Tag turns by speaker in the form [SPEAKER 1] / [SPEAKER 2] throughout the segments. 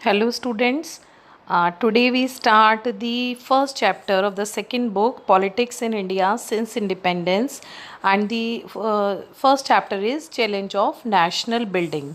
[SPEAKER 1] Hello, students. Today we start the first chapter of the second book, Politics in India Since Independence, and the first chapter is Challenge of National Building.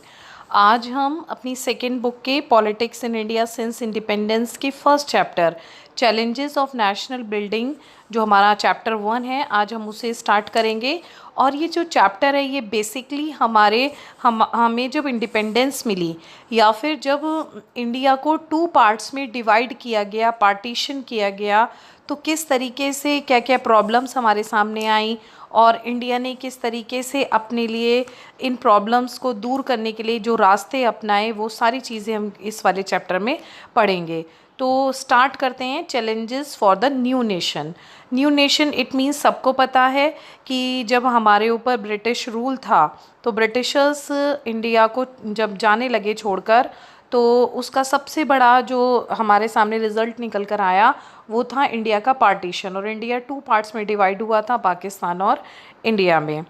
[SPEAKER 1] आज हम अपनी second book के politics in India since independence के first chapter challenges of national building जो हमारा chapter 1 है, आज हम उसे स्टार्ट करेंगे। और ये जो चैप्टर है ये बेसिकली हमें जब इंडिपेंडेंस मिली या फिर जब इंडिया को टू पार्ट्स में डिवाइड किया गया, पार्टीशन किया गया, तो किस तरीके से क्या क्या प्रॉब्लम्स हमारे सामने आई और इंडिया ने किस तरीके से अपने लिए इन प्रॉब्लम्स को दूर करने के लिए जो रास्ते अपनाए, वो सारी चीज़ें हम इस वाले चैप्टर में पढ़ेंगे। तो स्टार्ट करते हैं challenges for the new nation. New nation it means सबको पता है कि जब हमारे ऊपर ब्रिटिश रूल था तो ब्रिटिशर्स इंडिया को जब जाने लगे छोड़कर, तो उसका सबसे बड़ा जो हमारे सामने रिज़ल्ट निकल कर आया वो था इंडिया का पार्टीशन। और इंडिया टू पार्ट्स में डिवाइड हुआ था, पाकिस्तान और इंडिया में।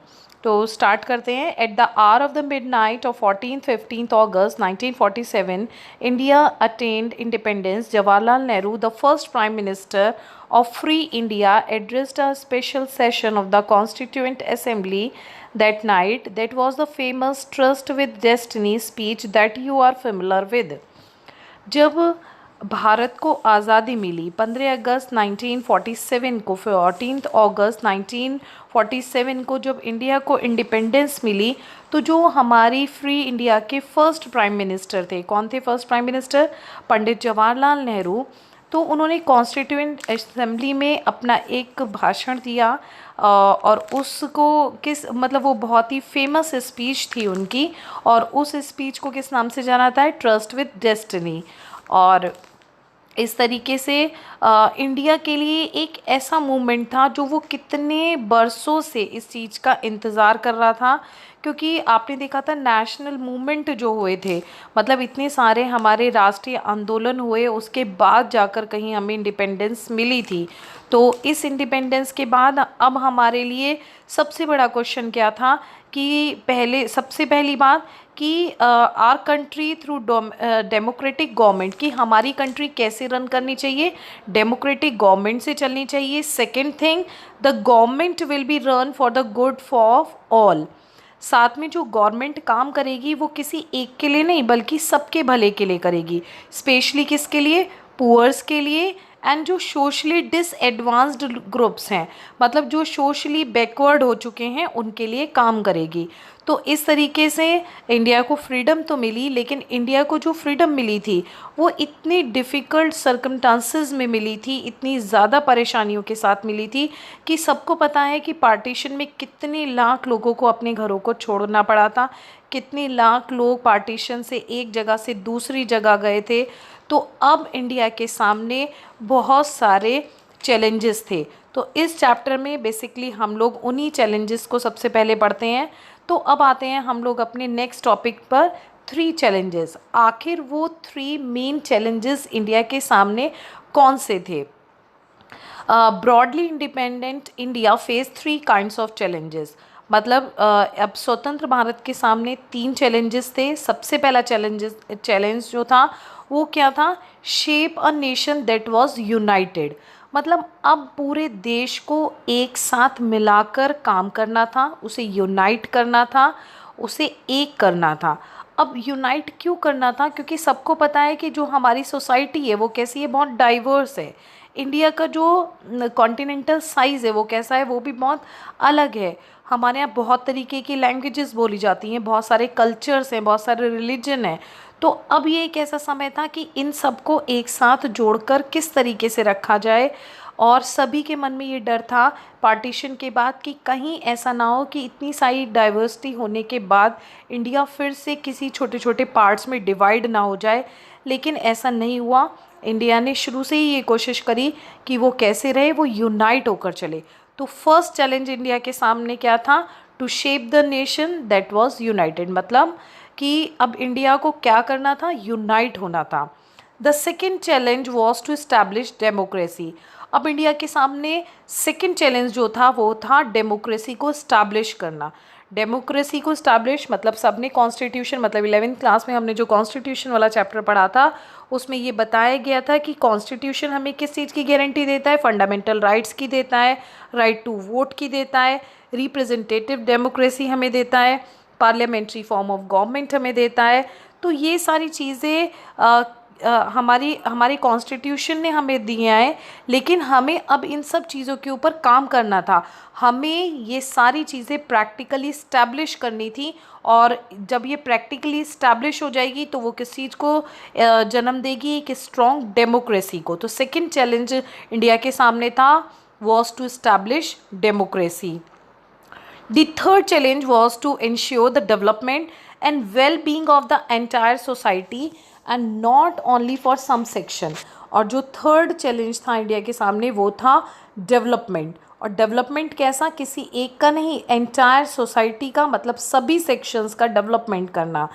[SPEAKER 1] तो स्टार्ट करते हैं। At the hour of the midnight of 14-15 August 1947 India attend independence. Jawaharlal Nehru, the first prime minister of Free India, addressed a special session of the Constituent Assembly that night. That was the famous Trust with Destiny speech that you are familiar with. जब भारत को आज़ादी मिली 15 अगस्त 1947 को, 14 अगस्त 1947 को जब India को independence मिली, तो जो हमारी फ्री इंडिया के फर्स्ट प्राइम मिनिस्टर थे, कौन थे first prime minister? Pandit Jawaharlal Nehru. तो उन्होंने कॉन्स्टिट्यूएंट असेंबली में अपना एक भाषण दिया और उसको मतलब वो बहुत ही फेमस स्पीच थी उनकी, और उस स्पीच को किस नाम से जाना था? Trust with destiny. और इस तरीके से इंडिया के लिए एक ऐसा मूवमेंट था जो वो कितने बरसों से इस चीज़ का इंतज़ार कर रहा था, क्योंकि आपने देखा था नेशनल मूवमेंट जो हुए थे, मतलब इतने सारे हमारे राष्ट्रीय आंदोलन हुए, उसके बाद जाकर कहीं हमें इंडिपेंडेंस मिली थी। तो इस इंडिपेंडेंस के बाद अब हमारे लिए सबसे बड़ा क्वेश्चन क्या था कि सबसे पहली बात कि our country through democratic government, कि हमारी कंट्री कैसे रन करनी चाहिए? डेमोक्रेटिक गवर्नमेंट से चलनी चाहिए। Second thing, the government will be run for the good for all. साथ में जो गवर्नमेंट काम करेगी वो किसी एक के लिए नहीं बल्कि सबके भले के लिए करेगी। स्पेशली किसके लिए? पुअर्स के लिए, एंड जो सोशली डिसएडवांस्ड ग्रुप्स हैं, मतलब जो सोशली बैकवर्ड हो चुके हैं, उनके लिए काम करेगी। तो इस तरीके से इंडिया को फ्रीडम तो मिली, लेकिन इंडिया को जो फ्रीडम मिली थी वो इतनी डिफ़िकल्ट सर्कमस्टांसेस में मिली थी, इतनी ज़्यादा परेशानियों के साथ मिली थी कि सबको पता है कि पार्टीशन में कितने लाख लोगों को अपने घरों को छोड़ना पड़ा था, कितने लाख लोग पार्टीशन से एक जगह से दूसरी जगह गए थे। तो अब इंडिया के सामने बहुत सारे चैलेंजेस थे। तो इस चैप्टर में बेसिकली हम लोग उन्हीं चैलेंजेस को सबसे पहले पढ़ते हैं। तो अब आते हैं हम लोग अपने नेक्स्ट टॉपिक पर, 3 चैलेंजेस। आखिर वो 3 मेन चैलेंजेस इंडिया के सामने कौन से थे? Broadly independent India face 3 kinds of challenges. मतलब अब स्वतंत्र भारत के सामने 3 चैलेंजेस थे। सबसे पहला चैलेंज जो था वो क्या था? Shape a nation that was united. मतलब अब पूरे देश को एक साथ मिलाकर काम करना था, उसे यूनाइट करना था, उसे एक करना था। अब यूनाइट क्यों करना था? क्योंकि सबको पता है कि जो हमारी सोसाइटी है वो कैसी है, बहुत डाइवर्स है। इंडिया का जो कॉन्टिनेंटल साइज़ है वो कैसा है, वो भी बहुत अलग है। हमारे यहाँ बहुत तरीके की लैंग्वेजेस बोली जाती हैं, बहुत सारे कल्चर्स हैं, बहुत सारे रिलीजन हैं। तो अब ये एक ऐसा समय था कि इन सबको एक साथ जोड़कर किस तरीके से रखा जाए। और सभी के मन में ये डर था पार्टीशन के बाद कि कहीं ऐसा ना हो कि इतनी सारी डाइवर्सिटी होने के बाद इंडिया फिर से किसी छोटे छोटे पार्ट्स में डिवाइड ना हो जाए। लेकिन ऐसा नहीं हुआ। इंडिया ने शुरू से ही ये कोशिश करी कि वो कैसे रहे, वो यूनाइट होकर चले। तो फर्स्ट चैलेंज इंडिया के सामने क्या था? To shape the nation that was united. मतलब कि अब इंडिया को क्या करना था? यूनाइट होना था। The second challenge was to establish democracy. अब इंडिया के सामने सेकेंड चैलेंज जो था वो था डेमोक्रेसी को इस्टेब्लिश करना। डेमोक्रेसी को स्टैब्लिश मतलब सबने कॉन्स्टिट्यूशन मतलब 11th क्लास में हमने जो कॉन्स्टिट्यूशन वाला चैप्टर पढ़ा था उसमें ये बताया गया था कि कॉन्स्टिट्यूशन हमें किस चीज़ की गारंटी देता है, फंडामेंटल राइट्स की देता है, राइट टू वोट की देता है, रिप्रेजेंटेटिव डेमोक्रेसी हमें देता है, पार्लियामेंट्री फॉर्म ऑफ गवर्नमेंट हमें देता है। तो ये सारी चीज़ें हमारी हमारी कॉन्स्टिट्यूशन ने हमें दिया है, लेकिन हमें अब इन सब चीज़ों के ऊपर काम करना था। हमें ये सारी चीज़ें प्रैक्टिकली इस्टेब्लिश करनी थी, और जब ये प्रैक्टिकली इस्टेब्लिश हो जाएगी तो वो किस चीज़ को जन्म देगी, एक स्ट्रॉन्ग डेमोक्रेसी को। तो सेकंड चैलेंज इंडिया के सामने था was to establish democracy. The third challenge was to ensure the development and well-being of the entire society and not only for some section। और जो थर्ड चैलेंज था India के सामने वो था डेवलपमेंट। और डेवलपमेंट कैसा, किसी एक का नहीं, एंटायर सोसाइटी का, मतलब सभी सेक्शंस का डेवलपमेंट करना।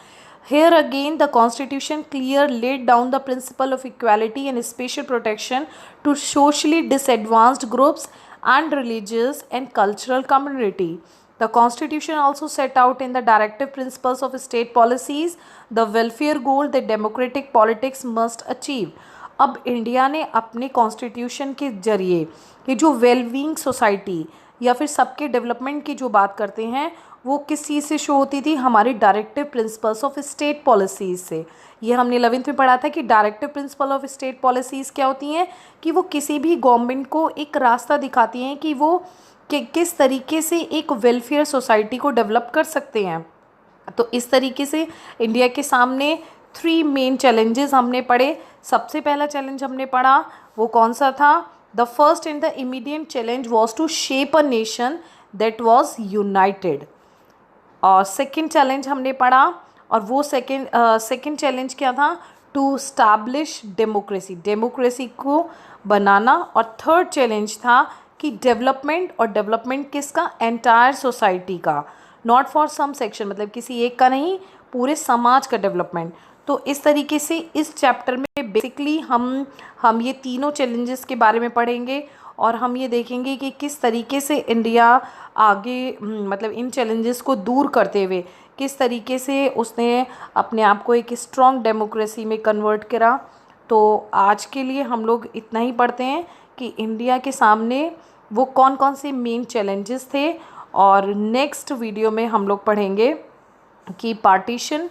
[SPEAKER 1] Here again the constitution clear laid down the principle of equality and special protection to socially disadvantaged groups and religious and cultural community। The constitution also set out in the directive principles of state policies the welfare goal that democratic politics must achieve। अब India ने अपने constitution के जरिए ये जो wellbeing society या फिर सबके डेवलपमेंट की जो बात करते हैं वो किस चीज़ से शो होती थी, हमारी directive principles of state policies से। ये हमने 11th में पढ़ा था कि directive principle of state policies क्या होती हैं, कि वो किसी भी गवर्नमेंट को एक रास्ता दिखाती हैं कि वो किस तरीके से एक वेलफेयर सोसाइटी को डेवलप कर सकते हैं। तो इस तरीके से इंडिया के सामने 3 मेन चैलेंजेस हमने पढ़े। सबसे पहला चैलेंज हमने पढ़ा वो कौन सा था, the first and the immediate challenge was to shape a nation that was united. और सेकेंड चैलेंज हमने पढ़ा, और वो सेकेंड चैलेंज क्या था, टू स्टैब्लिश डेमोक्रेसी, डेमोक्रेसी को बनाना। और थर्ड चैलेंज था कि डेवलपमेंट, और डेवलपमेंट किसका, एंटायर सोसाइटी का, नॉट फॉर सम सेक्शन, मतलब किसी एक का नहीं, पूरे समाज का डेवलपमेंट। तो इस तरीके से इस चैप्टर में बेसिकली हम ये तीनों चैलेंजेस के बारे में पढ़ेंगे, और हम ये देखेंगे कि किस तरीके से इंडिया आगे मतलब इन चैलेंजेस को दूर करते हुए किस तरीके से उसने अपने आप को एक स्ट्रॉन्ग डेमोक्रेसी में कन्वर्ट करा। तो आज के लिए हम लोग इतना ही पढ़ते हैं कि इंडिया के सामने वो कौन कौन से मेन चैलेंजेस थे, और नेक्स्ट वीडियो में हम लोग पढ़ेंगे कि पार्टीशन